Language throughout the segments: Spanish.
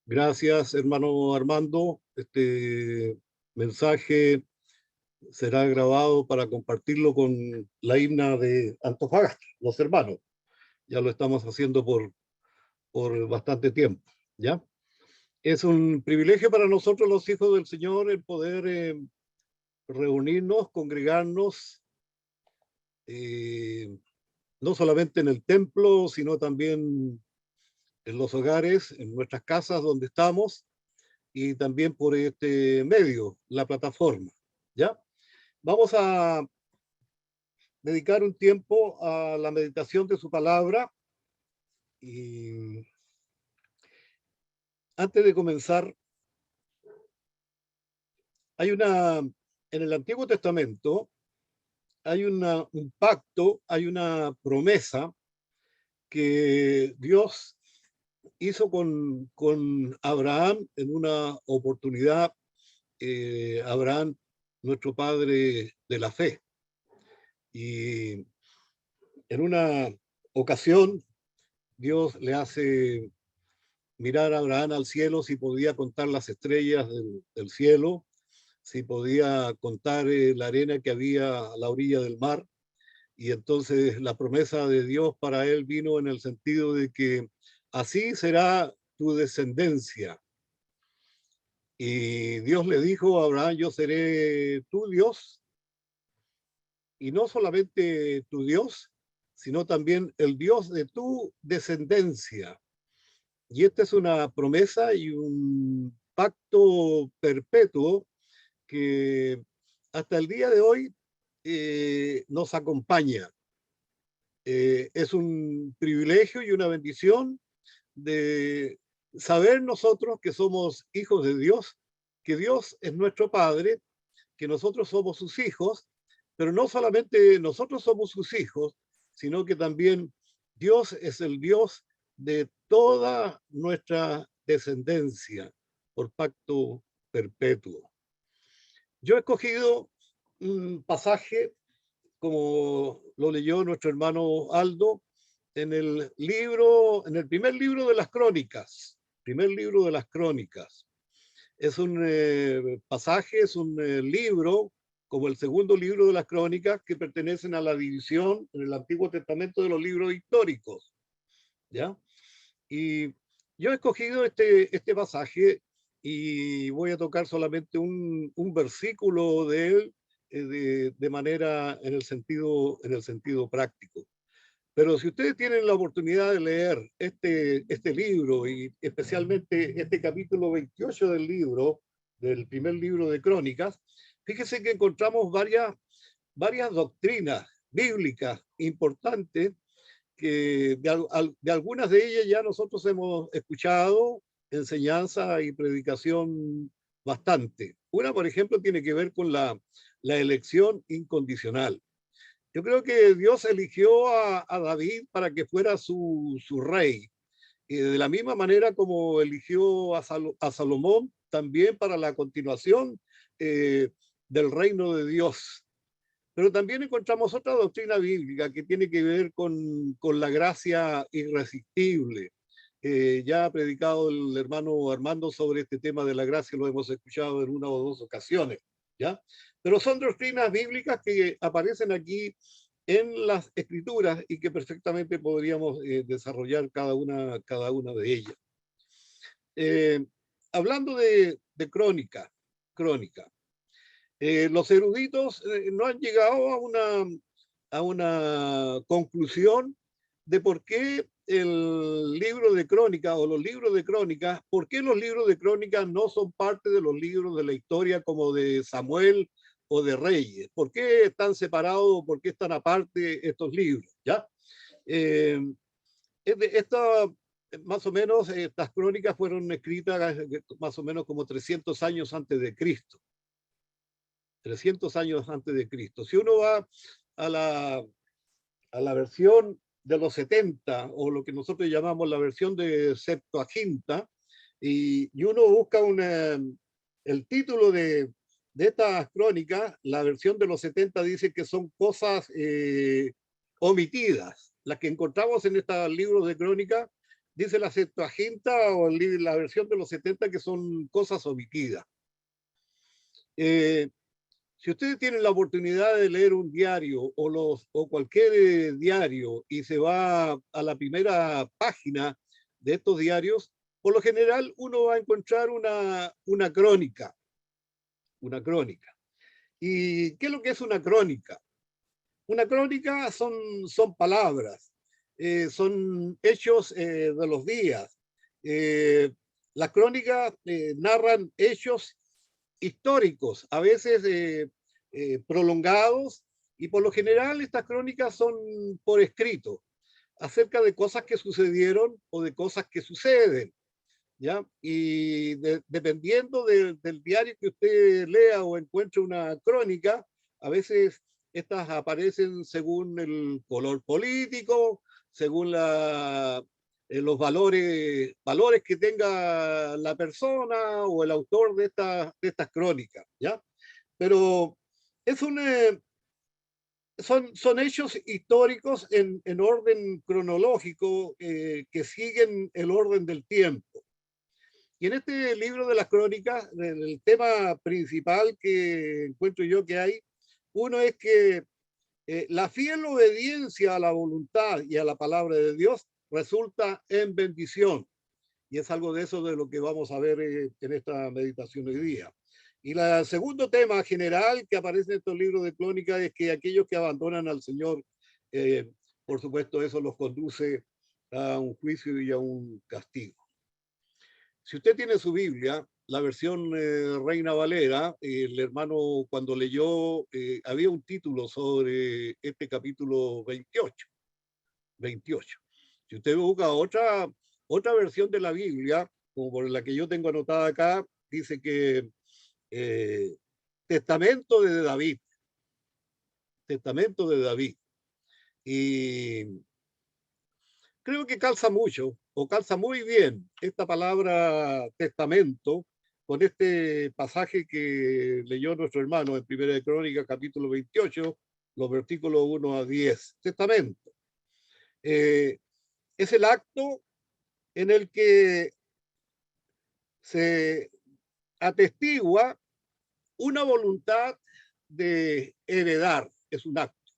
Gracias, hermano Armando. Este mensaje será grabado para compartirlo con la himna de Antofagasta, los hermanos. Ya lo estamos haciendo por bastante tiempo, ¿ya? Es un privilegio para nosotros, los hijos del Señor, el poder reunirnos, congregarnos, eh, no solamente en el templo, sino también en los hogares, en nuestras casas donde estamos, y también por este medio, la plataforma, ¿ya? Vamos a dedicar un tiempo a la meditación de su palabra y antes de comenzar, en el Antiguo Testamento hay un pacto, hay una promesa que Dios hizo con Abraham en una oportunidad, Abraham, nuestro padre de la fe. Y en una ocasión, Dios le hace mirar a Abraham al cielo si podía contar las estrellas del cielo, si podía contar la arena que había a la orilla del mar. Y entonces la promesa de Dios para él vino en el sentido de que así será tu descendencia. Y Dios le dijo a Abraham, yo seré tu Dios, y no solamente tu Dios, sino también el Dios de tu descendencia. Y esta es una promesa y un pacto perpetuo que hasta el día de hoy nos acompaña. Es un privilegio y una bendición de saber nosotros que somos hijos de Dios, que Dios es nuestro Padre, que nosotros somos sus hijos, pero no solamente nosotros somos sus hijos, sino que también Dios es el Dios de toda nuestra descendencia por pacto perpetuo. Yo he escogido un pasaje, como lo leyó nuestro hermano Aldo, en el primer libro de las Crónicas, primer libro de las Crónicas. Es un pasaje, es un libro, como el segundo libro de las Crónicas, que pertenecen a la división en el Antiguo Testamento de los libros históricos, ¿ya? Y yo he escogido este pasaje y voy a tocar solamente un versículo de él de manera en el sentido práctico. Pero si ustedes tienen la oportunidad de leer este libro y especialmente este capítulo 28 del libro, del primer libro de Crónicas, fíjense que encontramos varias doctrinas bíblicas importantes que de algunas de ellas ya nosotros hemos escuchado enseñanza y predicación bastante. Una, por ejemplo, tiene que ver con la elección incondicional. Yo creo que Dios eligió a David para que fuera su rey, y de la misma manera como eligió a Salomón también para la continuación del reino de Dios. Pero también encontramos otra doctrina bíblica que tiene que ver con la gracia irresistible. Ya ha predicado el hermano Armando sobre este tema de la gracia, lo hemos escuchado en una o dos ocasiones, ¿ya? Pero son doctrinas bíblicas que aparecen aquí en las escrituras y que perfectamente podríamos desarrollar cada una de ellas. Eh, Hablando de crónica, los eruditos no han llegado a una conclusión de por qué el libro de crónicas o los libros de crónicas, por qué los libros de crónicas no son parte de los libros de la historia como de Samuel o de Reyes. ¿Por qué están separados? ¿Por qué están aparte estos libros? ¿Ya? Eh, esta, más o menos, estas crónicas fueron escritas más o menos como 300 años antes de Cristo. 300 años antes de Cristo. Si uno va a la versión de los 70 o lo que nosotros llamamos la versión de Septuaginta, y uno busca el título de estas crónicas, la versión de los 70 dice que son cosas omitidas. Las que encontramos en estos libros de crónicas Dice la Septuaginta o la versión de los 70 que son cosas omitidas. Si ustedes tienen la oportunidad de leer un diario o cualquier diario y se va a la primera página de estos diarios, por lo general uno va a encontrar una crónica. Una crónica. ¿Y qué es lo que es una crónica? Una crónica son palabras, son hechos de los días. Las crónicas narran hechos históricos, a veces prolongados, y por lo general estas crónicas son por escrito, acerca de cosas que sucedieron o de cosas que suceden, ¿ya? Y dependiendo del diario que usted lea o encuentre una crónica, a veces estas aparecen según el color político, según los valores que tenga la persona o el autor de estas crónicas, ¿ya? Pero es son hechos históricos en orden cronológico que siguen el orden del tiempo. Y en este libro de las crónicas, el tema principal que encuentro yo que hay, uno es que la fiel obediencia a la voluntad y a la palabra de Dios resulta en bendición. Y es algo de eso de lo que vamos a ver en esta meditación hoy día. Y el segundo tema general que aparece en estos libros de crónicas es que aquellos que abandonan al Señor, eh, por supuesto, eso los conduce a un juicio y a un castigo. Si usted tiene su Biblia, la versión Reina Valera, el hermano cuando leyó, había un título sobre este capítulo 28. Si usted busca otra versión de la Biblia, como por la que yo tengo anotada acá, dice que eh, testamento de David, testamento de David. Y creo que calza mucho o calza muy bien esta palabra testamento con este pasaje que leyó nuestro hermano en Primera de Crónicas, capítulo 28, los versículos 1 a 10. Testamento. Es el acto en el que se atestigua una voluntad de heredar, es un acto.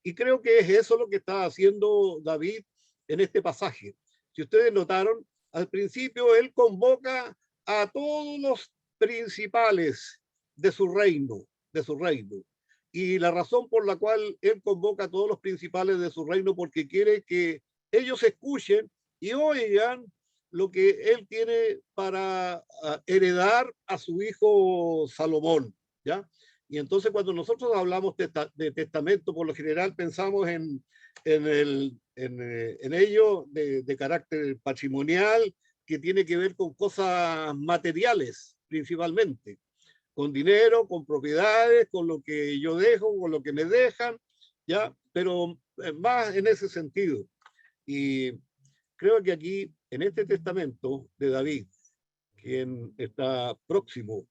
Y creo que es eso lo que está haciendo David en este pasaje. Si ustedes notaron, al principio él convoca a todos los principales de su reino, de su reino. Y la razón por la cual él convoca a todos los principales de su reino, porque quiere que ellos escuchen y oigan lo que él tiene para heredar a su hijo Salomón, ¿ya? Y entonces cuando nosotros hablamos de testamento, por lo general pensamos en ello de carácter patrimonial, que tiene que ver con cosas materiales principalmente, con dinero, con propiedades, con lo que yo dejo, con lo que me dejan, ¿ya? Pero más en ese sentido. Y creo que aquí, en este testamento de David, quien está próximo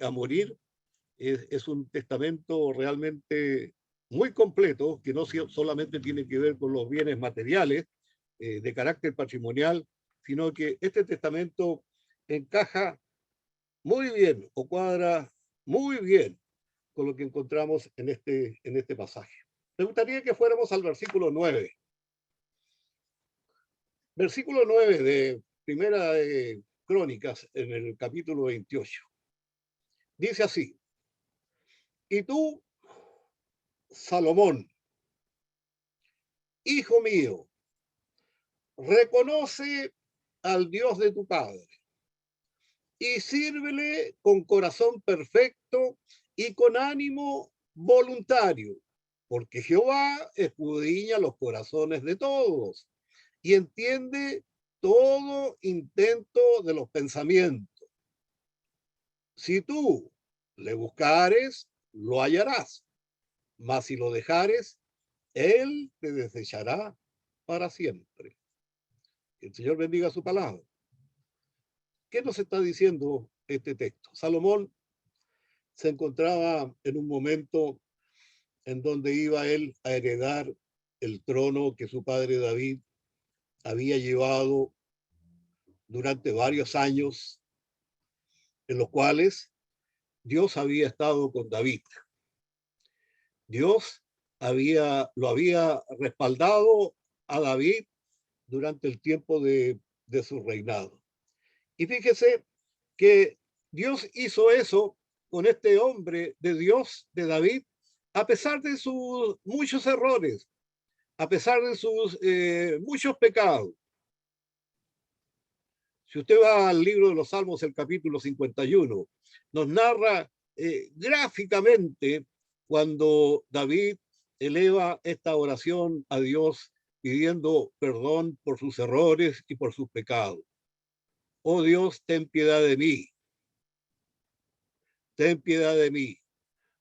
a morir, es un testamento realmente muy completo, que no solamente tiene que ver con los bienes materiales de carácter patrimonial, sino que este testamento encaja muy bien o cuadra muy bien con lo que encontramos en este pasaje. Me gustaría que fuéramos al versículo 9. Versículo 9 de Primera de Crónicas en el capítulo 28. Dice así: y tú, Salomón, hijo mío, reconoce al Dios de tu padre y sírvele con corazón perfecto y con ánimo voluntario, porque Jehová escudriña los corazones de todos y entiende todo intento de los pensamientos. Si tú le buscares, lo hallarás, mas si lo dejares, él te desechará para siempre. Que el Señor bendiga su palabra. ¿Qué nos está diciendo este texto? Salomón se encontraba en un momento en donde iba él a heredar el trono que su padre David había llevado durante varios años en los cuales Dios había estado con David. Dios lo había respaldado a David durante el tiempo de su reinado. Y fíjese que Dios hizo eso con este hombre de Dios, de David, a pesar de sus muchos errores, a pesar de sus muchos pecados. Si usted va al libro de los Salmos, el capítulo 51, nos narra gráficamente cuando David eleva esta oración a Dios pidiendo perdón por sus errores y por sus pecados. Oh Dios, ten piedad de mí. Ten piedad de mí.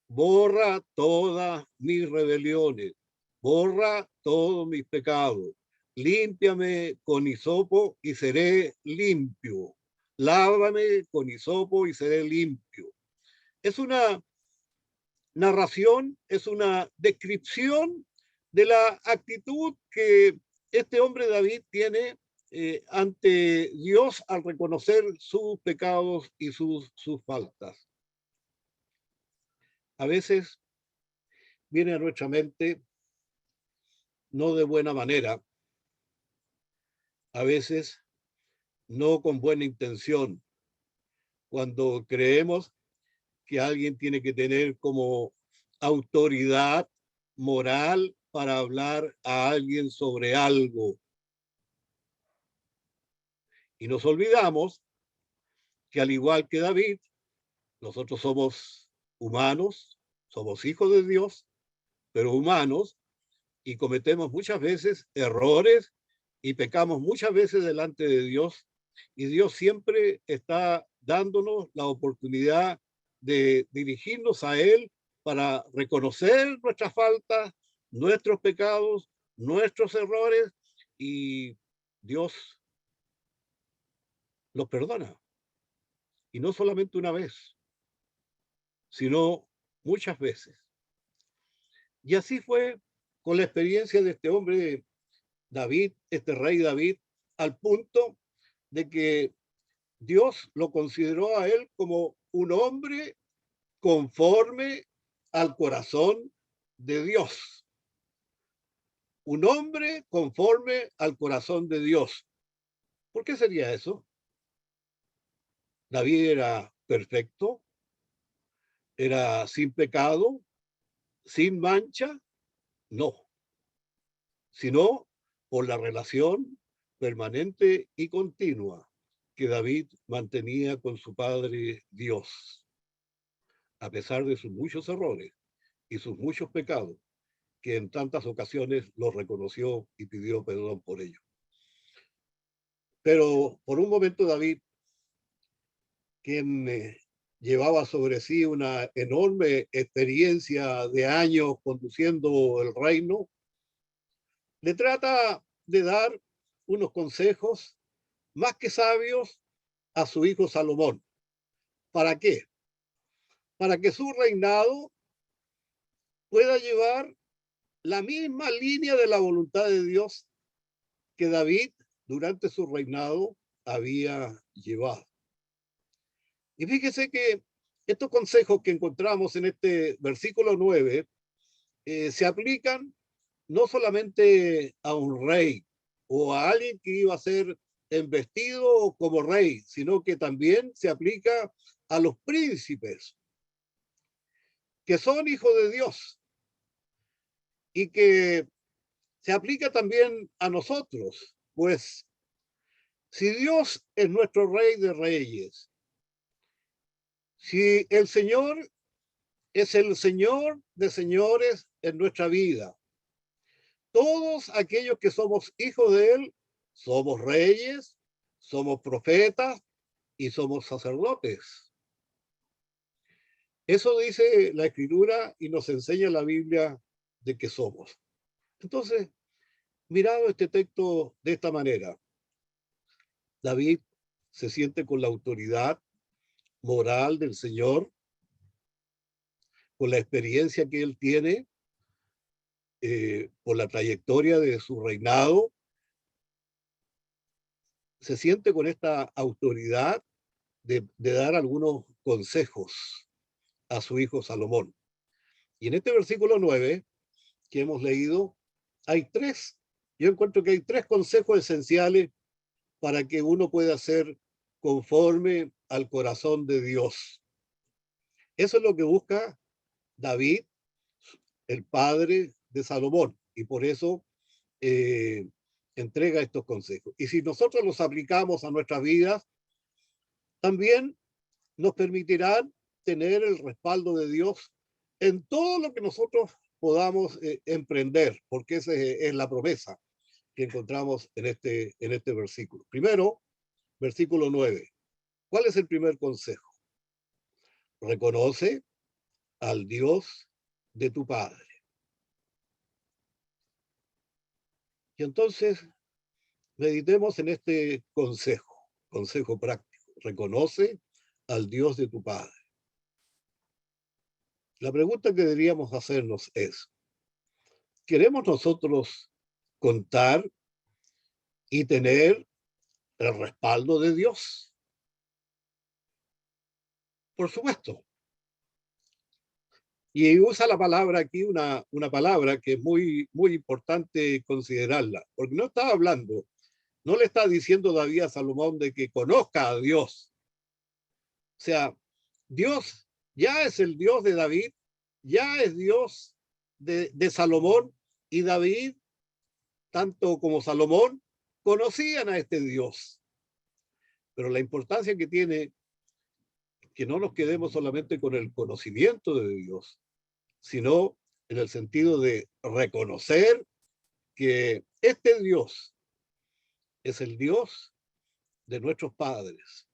Borra todas mis rebeliones. Borra todos mis pecados. Límpiame con hisopo y seré limpio. Lávame con hisopo y seré limpio. Es una narración, es una descripción de la actitud que este hombre David tiene ante Dios al reconocer sus pecados y sus faltas. A veces viene a nuestra mente no de buena manera, a veces no con buena intención, cuando creemos que alguien tiene que tener como autoridad moral para hablar a alguien sobre algo. Y nos olvidamos que al igual que David, nosotros somos humanos, somos hijos de Dios, pero humanos, y cometemos muchas veces errores y pecamos muchas veces delante de Dios. Y Dios siempre está dándonos la oportunidad de dirigirnos a Él para reconocer nuestras faltas, nuestros pecados, nuestros errores, y Dios los perdona. Y no solamente una vez, sino muchas veces. Y así fue con la experiencia de este hombre David, este rey David, al punto de que Dios lo consideró a él como un hombre conforme al corazón de Dios. Un hombre conforme al corazón de Dios. ¿Por qué sería eso? David era perfecto, era sin pecado, sin mancha, no, sino por la relación permanente y continua que David mantenía con su padre Dios, a pesar de sus muchos errores y sus muchos pecados, que en tantas ocasiones los reconoció y pidió perdón por ello. Pero por un momento David, quien llevaba sobre sí una enorme experiencia de años conduciendo el reino, le trata de dar unos consejos más que sabios a su hijo Salomón. ¿Para qué? Para que su reinado pueda llevar la misma línea de la voluntad de Dios que David durante su reinado había llevado. Y fíjese que estos consejos que encontramos en este versículo 9 se aplican no solamente a un rey o a alguien que iba a ser embestido como rey, sino que también se aplica a los príncipes que son hijos de Dios y que se aplica también a nosotros, pues si Dios es nuestro rey de reyes, si el Señor es el Señor de señores en nuestra vida, todos aquellos que somos hijos de Él, somos reyes, somos profetas y somos sacerdotes. Eso dice la Escritura y nos enseña la Biblia de que somos. Entonces, mirado este texto de esta manera, David se siente con la autoridad moral del Señor, con la experiencia que él tiene, por la trayectoria de su reinado, se siente con esta autoridad de dar algunos consejos a su hijo Salomón. Y en este versículo 9 que hemos leído, yo encuentro que hay tres consejos esenciales para que uno pueda ser conforme al corazón de Dios. Eso es lo que busca David, el padre de Salomón, y por eso eh, entrega estos consejos. Y si nosotros los aplicamos a nuestras vidas, también nos permitirán tener el respaldo de Dios en todo lo que nosotros podamos emprender, porque esa es la promesa que encontramos en este versículo. Primero, versículo 9. ¿Cuál es el primer consejo? Reconoce al Dios de tu Padre. Y entonces meditemos en este consejo práctico. Reconoce al Dios de tu Padre. La pregunta que deberíamos hacernos es, ¿queremos nosotros contar y tener el respaldo de Dios? Por supuesto. Y usa la palabra aquí, una palabra que es muy importante considerarla, porque no está hablando, no le está diciendo David a Salomón de que conozca a Dios. O sea, Dios ya es el Dios de David, ya es Dios de Salomón, y David, tanto como Salomón, conocían a este Dios. Pero la importancia que tiene que no nos quedemos solamente con el conocimiento de Dios, sino en el sentido de reconocer que este Dios es el Dios de nuestros padres,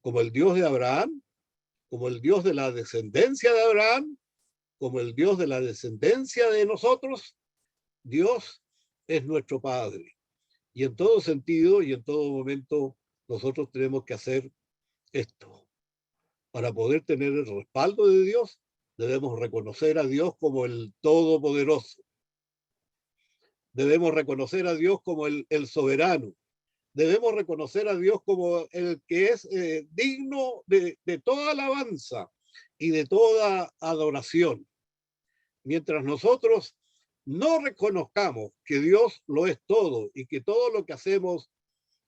como el Dios de Abraham, como el Dios de la descendencia de Abraham, como el Dios de la descendencia de nosotros. Dios es nuestro Padre. Y en todo sentido y en todo momento nosotros tenemos que hacer esto. Para poder tener el respaldo de Dios, debemos reconocer a Dios como el Todopoderoso. Debemos reconocer a Dios como el soberano. Debemos reconocer a Dios como el que es digno de toda alabanza y de toda adoración. Mientras nosotros no reconozcamos que Dios lo es todo y que todo lo que hacemos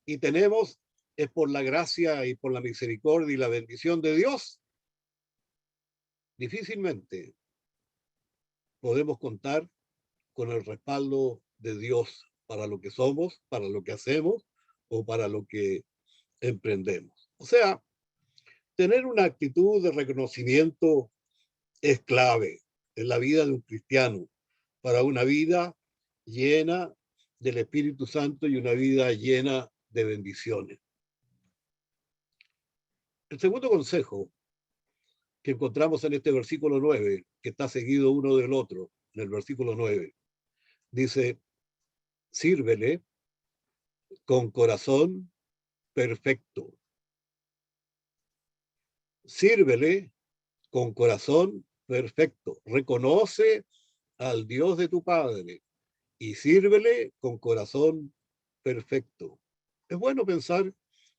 y tenemos es por la gracia y por la misericordia y la bendición de Dios, difícilmente podemos contar con el respaldo de Dios para lo que somos, para lo que hacemos o para lo que emprendemos. O sea, tener una actitud de reconocimiento es clave en la vida de un cristiano, para una vida llena del Espíritu Santo y una vida llena de bendiciones. El segundo consejo que encontramos en este versículo 9, que está seguido uno del otro, en el versículo 9, dice, sírvele con corazón perfecto. Sírvele con corazón perfecto. Reconoce al Dios de tu Padre y sírvele con corazón perfecto. Es bueno pensar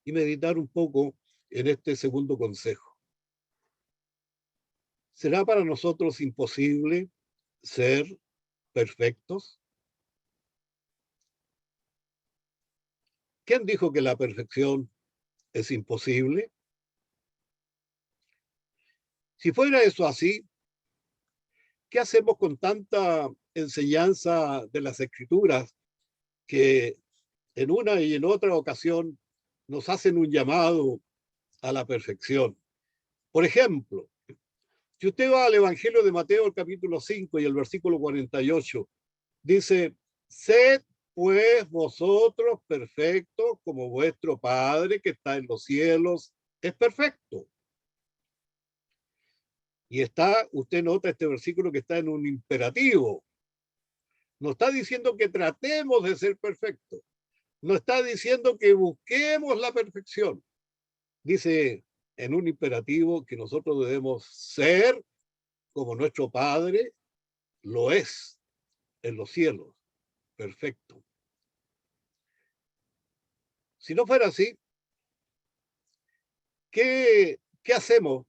y meditar un poco en este segundo consejo. ¿Será para nosotros imposible ser perfectos? ¿Quién dijo que la perfección es imposible? Si fuera eso así, ¿qué hacemos con tanta enseñanza de las Escrituras que en una y en otra ocasión nos hacen un llamado a la perfección? Por ejemplo, si usted va al Evangelio de Mateo, el capítulo 5 y el versículo 48, dice, sed pues vosotros perfectos como vuestro Padre que está en los cielos es perfecto. Y usted nota este versículo que está en un imperativo. No está diciendo que tratemos de ser perfectos. No está diciendo que busquemos la perfección. Dice en un imperativo que nosotros debemos ser como nuestro Padre lo es en los cielos. Perfecto. Si no fuera así, ¿qué hacemos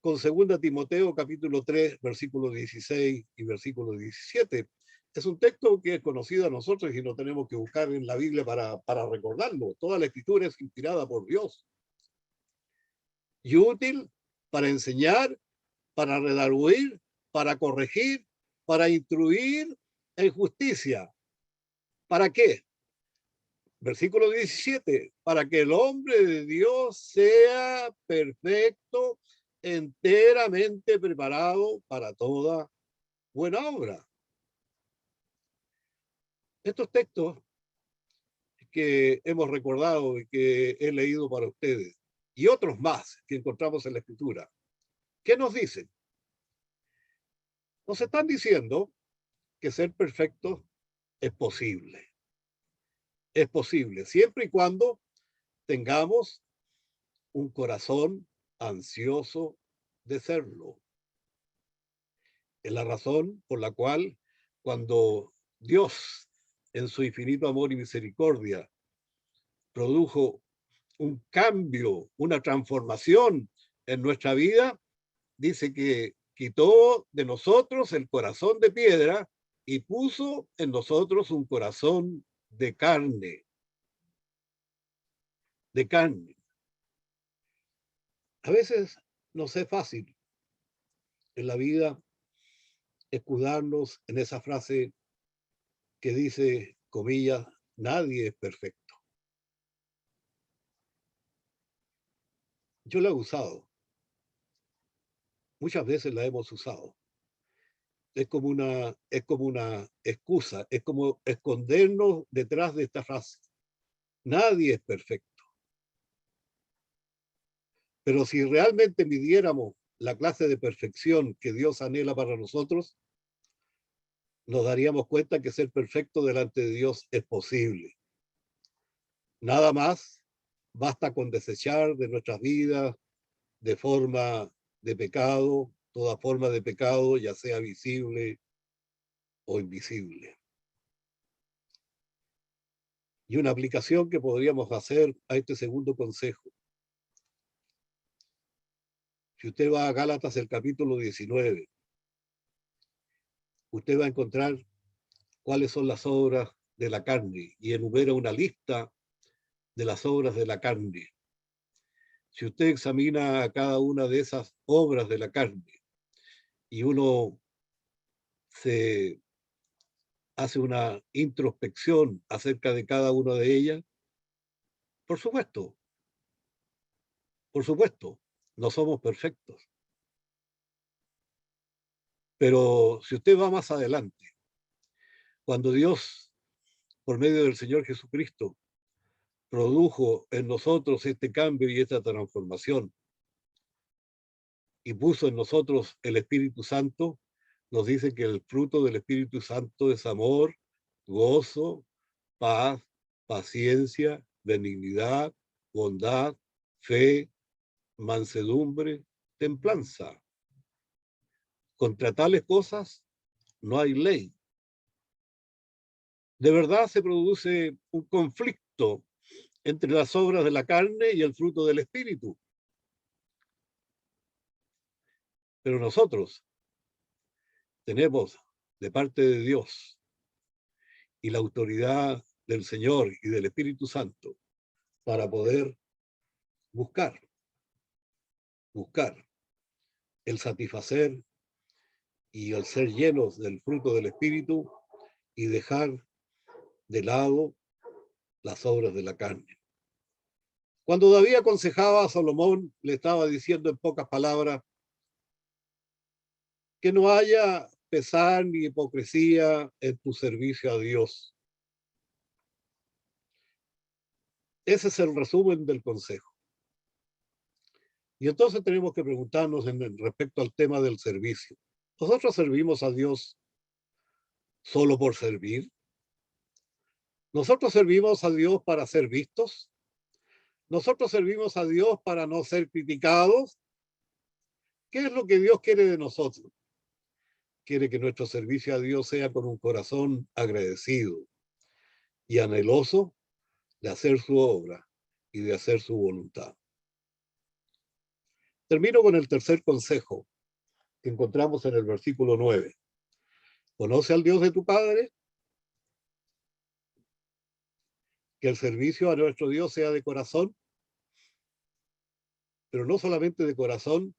con 2 Timoteo capítulo 3, versículo 16 y versículo 17? Es un texto que es conocido a nosotros y no tenemos que buscar en la Biblia para recordarlo. Toda la escritura es inspirada por Dios y útil para enseñar, para redarguir, para corregir, para instruir en justicia. ¿Para qué? Versículo 17, para que el hombre de Dios sea perfecto, enteramente preparado para toda buena obra. Estos textos que hemos recordado y que he leído para ustedes, y otros más que encontramos en la Escritura, ¿qué nos dicen? Nos están diciendo que ser perfecto es posible. Es posible, siempre y cuando tengamos un corazón ansioso de serlo. Es la razón por la cual cuando Dios, en su infinito amor y misericordia, produjo un cambio, una transformación en nuestra vida, dice que quitó de nosotros el corazón de piedra y puso en nosotros un corazón de carne, de carne. A veces nos es fácil en la vida escudarnos en esa frase que dice, comillas, nadie es perfecto. Yo la he usado, muchas veces la hemos usado. Es como una excusa, es como escondernos detrás de esta frase. Nadie es perfecto. Pero si realmente midiéramos la clase de perfección que Dios anhela para nosotros, nos daríamos cuenta que ser perfecto delante de Dios es posible. Nada más, basta con desechar de nuestras vidas de forma de pecado, toda forma de pecado, ya sea visible o invisible. Y una aplicación que podríamos hacer a este segundo consejo. Si usted va a Gálatas, el capítulo 19, usted va a encontrar cuáles son las obras de la carne y enumera una lista de las obras de la carne. Si usted examina cada una de esas obras de la carne y uno se hace una introspección acerca de cada una de ellas, por supuesto, por supuesto, no somos perfectos. Pero si usted va más adelante, cuando Dios, por medio del Señor Jesucristo, produjo en nosotros este cambio y esta transformación y puso en nosotros el Espíritu Santo, nos dice que el fruto del Espíritu Santo es amor, gozo, paz, paciencia, benignidad, bondad, fe, mansedumbre, templanza. Contra tales cosas no hay ley. De verdad se produce un conflicto entre las obras de la carne y el fruto del Espíritu. Pero nosotros tenemos de parte de Dios y la autoridad del Señor y del Espíritu Santo para poder buscar el satisfacer y el ser llenos del fruto del Espíritu y dejar de lado las obras de la carne. Cuando David aconsejaba a Salomón, le estaba diciendo en pocas palabras que no haya pesar ni hipocresía en tu servicio a Dios. Ese es el resumen del consejo. Y entonces tenemos que preguntarnos respecto al tema del servicio. ¿Nosotros servimos a Dios solo por servir? ¿Nosotros servimos a Dios para ser vistos? ¿Nosotros servimos a Dios para no ser criticados? ¿Qué es lo que Dios quiere de nosotros? Quiere que nuestro servicio a Dios sea con un corazón agradecido y anheloso de hacer su obra, y de hacer su voluntad. Termino con el tercer consejo que encontramos en el versículo 9. Conoce al Dios de tu Padre, que el servicio a nuestro Dios sea de corazón, pero no solamente de corazón,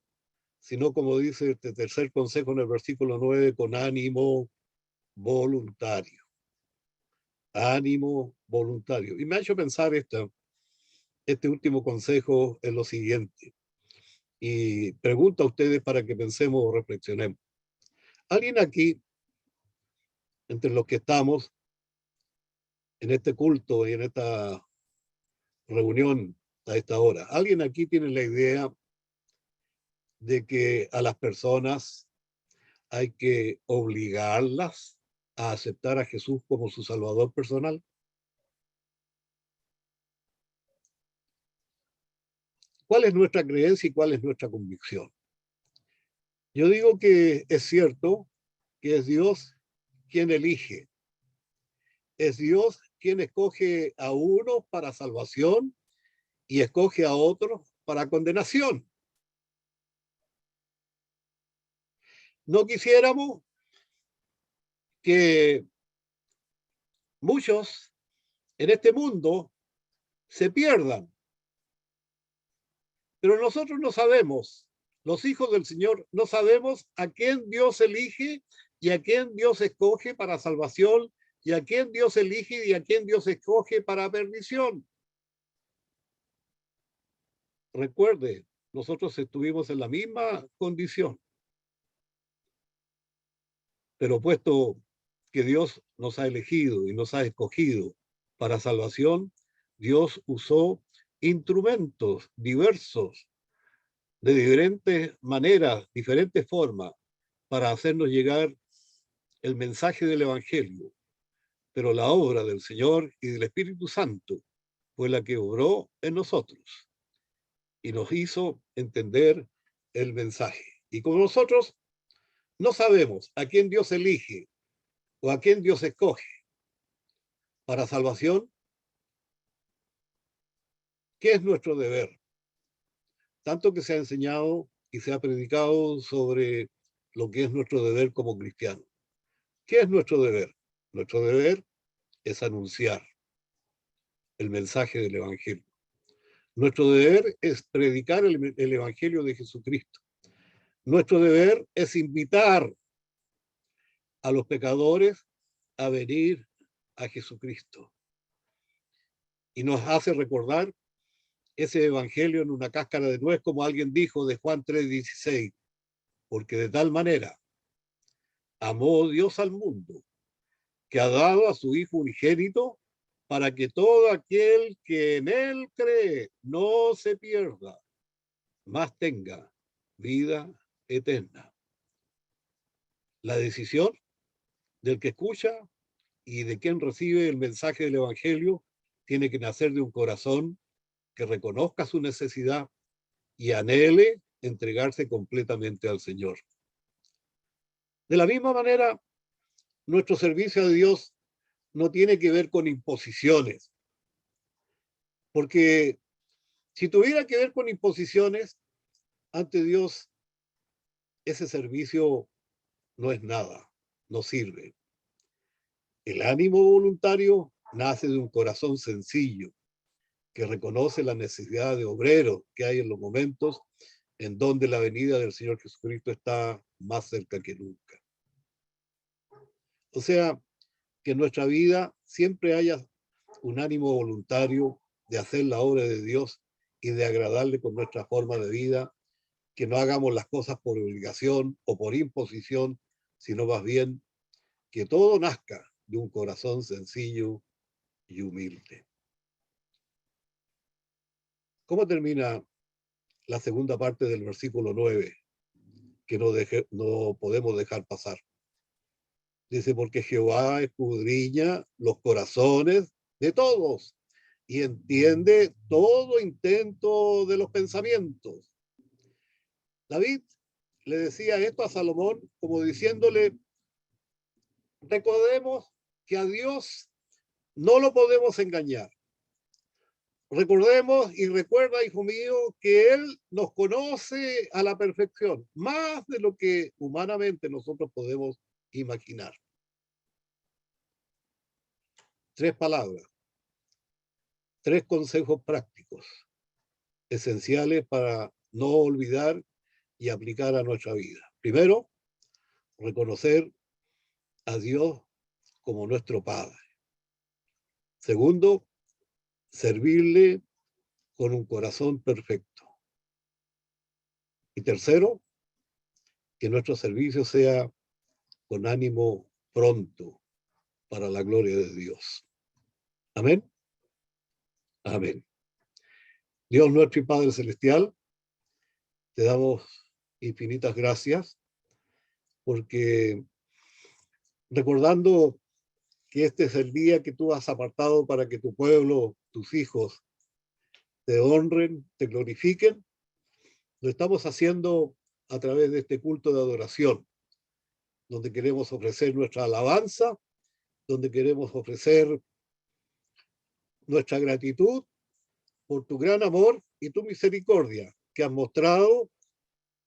sino como dice este tercer consejo en el versículo 9, con ánimo voluntario. Ánimo voluntario. Y me ha hecho pensar este último consejo en lo siguiente. Y pregunto a ustedes para que pensemos o reflexionemos. ¿Alguien aquí, entre los que estamos en este culto y en esta reunión a esta hora, alguien aquí tiene la idea de que a las personas hay que obligarlas a aceptar a Jesús como su Salvador personal? ¿Cuál es nuestra creencia y cuál es nuestra convicción? Yo digo que es cierto que es Dios quien elige. Es Dios quien escoge a unos para salvación y escoge a otros para condenación. No quisiéramos que muchos en este mundo se pierdan, pero nosotros no sabemos, los hijos del Señor, no sabemos a quién Dios elige y a quién Dios escoge para salvación y a quién Dios elige y a quién Dios escoge para perdición. Recuerde, nosotros estuvimos en la misma condición, pero puesto que Dios nos ha elegido y nos ha escogido para salvación, Dios usó instrumentos diversos, de diferentes maneras, diferentes formas, para hacernos llegar el mensaje del Evangelio. Pero la obra del Señor y del Espíritu Santo fue la que obró en nosotros y nos hizo entender el mensaje. Y como nosotros no sabemos a quién Dios elige o a quién Dios escoge para salvación, ¿qué es nuestro deber? Tanto que se ha enseñado y se ha predicado sobre lo que es nuestro deber como cristianos. ¿Qué es nuestro deber? Nuestro deber es anunciar el mensaje del Evangelio. Nuestro deber es predicar el Evangelio de Jesucristo. Nuestro deber es invitar a los pecadores a venir a Jesucristo. Y nos hace recordar ese Evangelio en una cáscara de nuez, como alguien dijo de Juan 3:16, porque de tal manera amó Dios al mundo, que ha dado a su Hijo unigénito, para que todo aquel que en él cree no se pierda, mas tenga vida eterna. La decisión del que escucha y de quien recibe el mensaje del Evangelio tiene que nacer de un corazón que reconozca su necesidad y anhele entregarse completamente al Señor. De la misma manera, nuestro servicio a Dios no tiene que ver con imposiciones, porque si tuviera que ver con imposiciones, ante Dios ese servicio no es nada, no sirve. El ánimo voluntario nace de un corazón sencillo que reconoce la necesidad de obreros que hay en los momentos en donde la venida del Señor Jesucristo está más cerca que nunca. O sea, que en nuestra vida siempre haya un ánimo voluntario de hacer la obra de Dios y de agradarle con nuestra forma de vida, que no hagamos las cosas por obligación o por imposición, sino más bien que todo nazca de un corazón sencillo y humilde. ¿Cómo termina la segunda parte del versículo 9, que no podemos dejar pasar? Dice, porque Jehová escudriña los corazones de todos y entiende todo intento de los pensamientos. David le decía esto a Salomón como diciéndole, recordemos que a Dios no lo podemos engañar. recordemos y recuerda, hijo mío, que Él nos conoce a la perfección, más de lo que humanamente nosotros podemos imaginar. 3 palabras, 3 consejos prácticos, esenciales para no olvidar y aplicar a nuestra vida. Primero, reconocer a Dios como nuestro Padre. Segundo, servirle con un corazón perfecto. Y tercero, que nuestro servicio sea con ánimo pronto para la gloria de Dios. Amén. Amén. Dios nuestro y Padre Celestial, te damos infinitas gracias porque recordando que este es el día que tú has apartado para que tu pueblo, tus hijos, te honren, te glorifiquen, lo estamos haciendo a través de este culto de adoración, donde queremos ofrecer nuestra alabanza, donde queremos ofrecer nuestra gratitud por tu gran amor y tu misericordia que has mostrado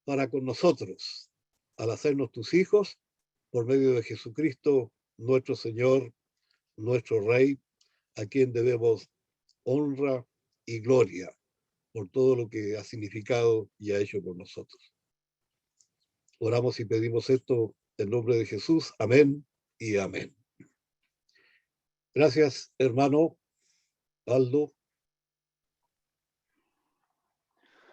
para con nosotros al hacernos tus hijos por medio de Jesucristo, nuestro Señor, nuestro Rey, a quien debemos honra y gloria por todo lo que ha significado y ha hecho por nosotros. Oramos y pedimos esto en nombre de Jesús. Amén y amén. Gracias, hermano Aldo.